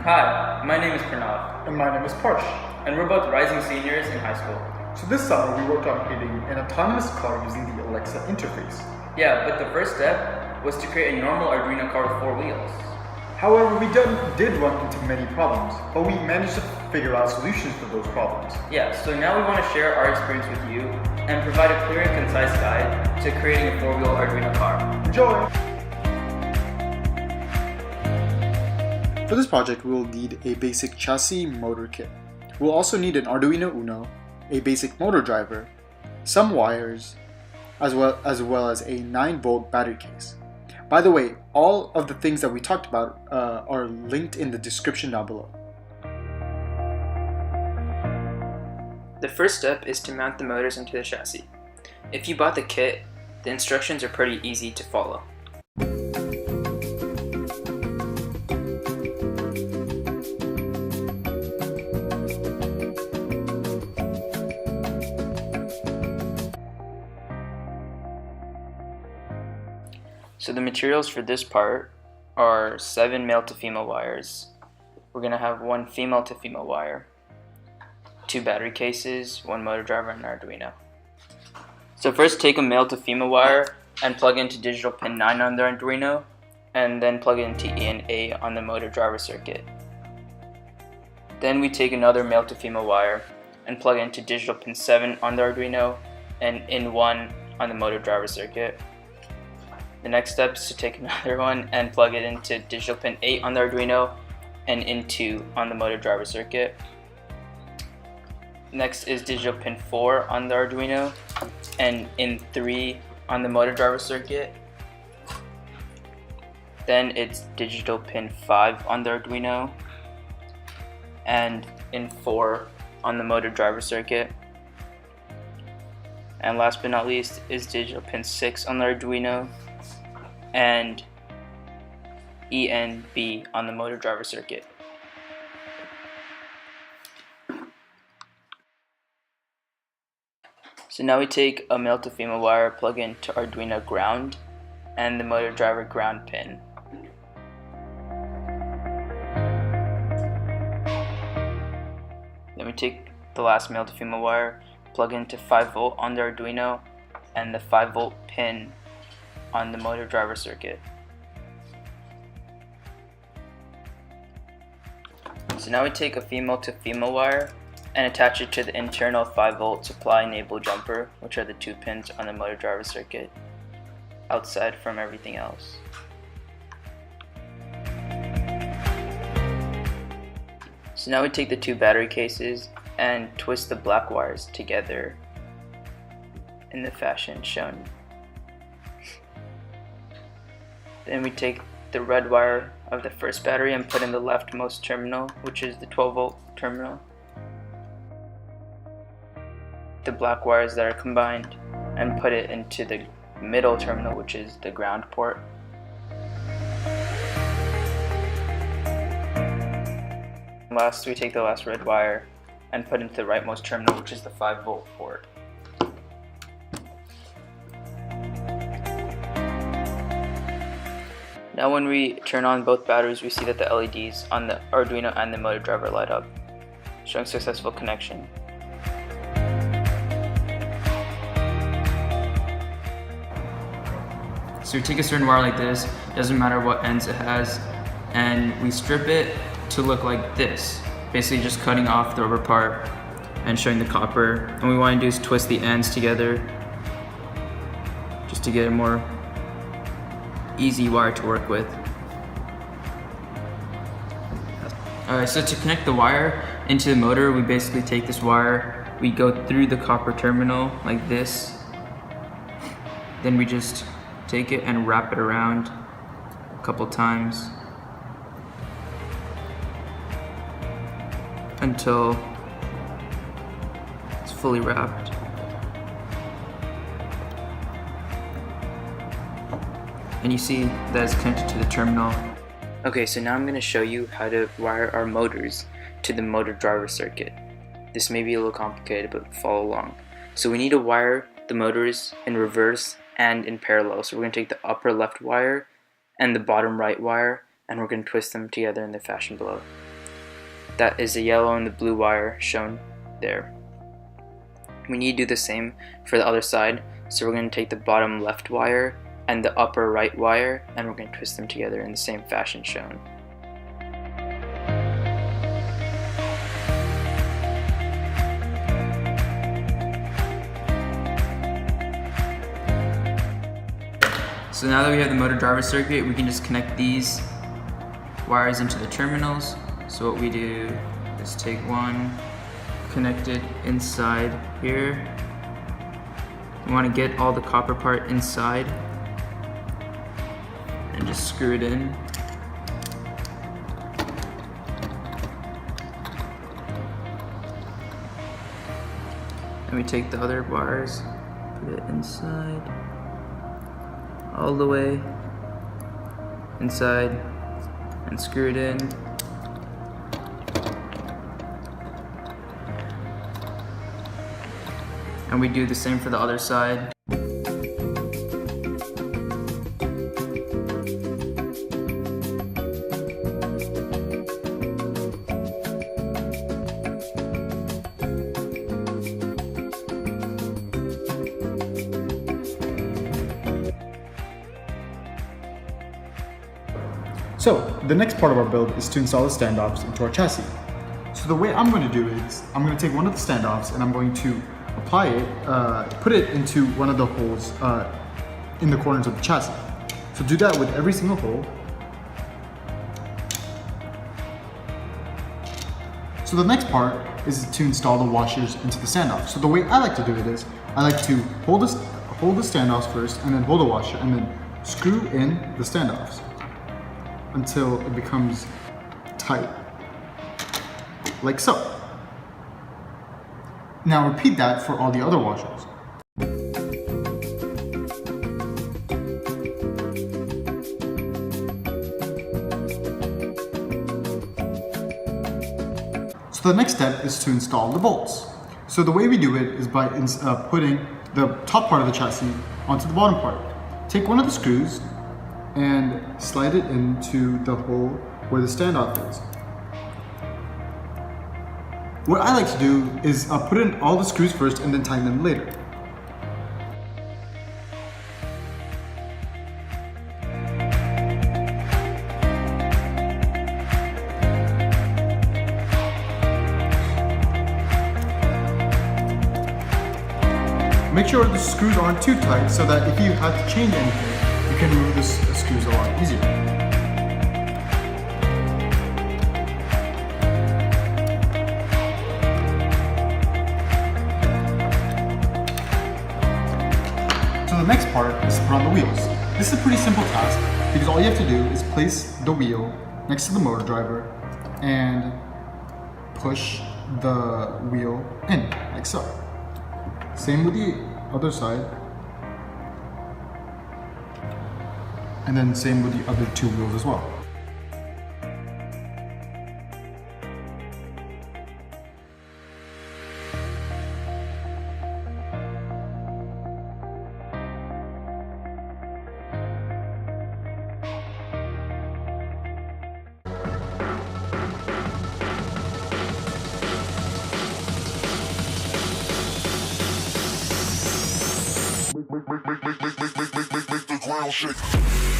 Hi, my name is Pranav, And my name is Parsh. and we're both rising seniors in high school. So this summer we worked on creating an autonomous car using the Alexa interface. Yeah, but the first step was to create a normal Arduino car with 4 wheels. However, we did run into many problems, but we managed to figure out solutions for those problems. Yeah, so now we want to share our experience with you and provide a clear and concise guide to creating a 4-wheel Arduino car. Enjoy! For this project, we will need a basic chassis motor kit. We'll also need an Arduino Uno, a basic motor driver, some wires, as well as a 9-volt battery case. By the way, all of the things that we talked about are linked in the description down below. The first step is to mount the motors into the chassis. If you bought the kit, the instructions are pretty easy to follow. So the materials for this part are 7 male to female wires. We're going to have 1 female to female wire, 2 battery cases, 1 motor driver, and an Arduino. So first take a male to female wire and plug into digital pin 9 on the Arduino, and then plug it into E and A on the motor driver circuit. Then we take another male to female wire and plug it into digital pin 7 on the Arduino and in 1 on the motor driver circuit. The next step is to take another one and plug it into digital pin 8 on the Arduino and in 2 on the motor driver circuit. Next is digital pin 4 on the Arduino and in 3 on the motor driver circuit. Then it's digital pin 5 on the Arduino and in 4 on the motor driver circuit. And last but not least is digital pin 6 on the Arduino and E and B on the motor driver circuit. So now we take a male to female wire, plug into Arduino ground and the motor driver ground pin. Then we take the last male to female wire, plug into 5-volt on the Arduino and the 5-volt pin on the motor driver circuit. So now we take a female to female wire and attach it to the internal 5-volt supply enable jumper, which are the 2 pins on the motor driver circuit, outside from everything else. So now we take the 2 battery cases and twist the black wires together in the fashion shown. Then we take the red wire of the first battery and put in the leftmost terminal, which is the 12-volt terminal. The black wires that are combined and put it into the middle terminal, which is the ground port. Last, we take the last red wire and put into the rightmost terminal, which is the 5-volt port. Now when we turn on both batteries, we see that the LEDs on the Arduino and the motor driver light up, showing successful connection. So we take a certain wire like this, doesn't matter what ends it has, and we strip it to look like this, basically just cutting off the rubber part and showing the copper. And what we want to do is twist the ends together just to get a more easy wire to work with. Alright, so to connect the wire into the motor, we basically take this wire, we go through the copper terminal like this, then we just take it and wrap it around a couple times until it's fully wrapped. And you see that it's connected to the terminal. Okay, so now I'm going to show you how to wire our motors to the motor driver circuit. This may be a little complicated, but follow along. So we need to wire the motors in reverse and in parallel. So we're going to take the upper left wire and the bottom right wire, and we're going to twist them together in the fashion below. that is the yellow and the blue wire shown there. We need to do the same for the other side, so we're going to take the bottom left wire and the upper right wire, and we're going to twist them together in the same fashion shown. So now that we have the motor driver circuit, we can just connect these wires into the terminals. So what we do is take one, connect it inside here. You want to get all the copper part inside and just screw it in. And we take the other wires, put it inside, all the way inside, and screw it in. And we do the same for the other side. So, the next part of our build is to install the standoffs into our chassis. So the way I'm going to do it is, I'm going to take one of the standoffs and I'm going to apply it, put it into one of the holes in the corners of the chassis. So do that with every single hole. So the next part is to install the washers into the standoff. So the way I like to do it is, I like to hold the standoffs first and then hold the washer and then screw in the standoffs until it becomes tight, like so. Now repeat that for all the other washers. So the next step is to install the bolts. So the way we do it is by putting the top part of the chassis onto the bottom part. Take one of the screws and slide it into the hole where the standoff is. What I like to do is put in all the screws first and then tighten them later. Make sure the screws aren't too tight so that if you have to change anything, you can remove the screws a lot easier. So the next part is to put on the wheels. This is a pretty simple task because all you have to do is place the wheel next to the motor driver and push the wheel in, like so. Same with the other side. And then same with the other two wheels as well. Make the ground shake.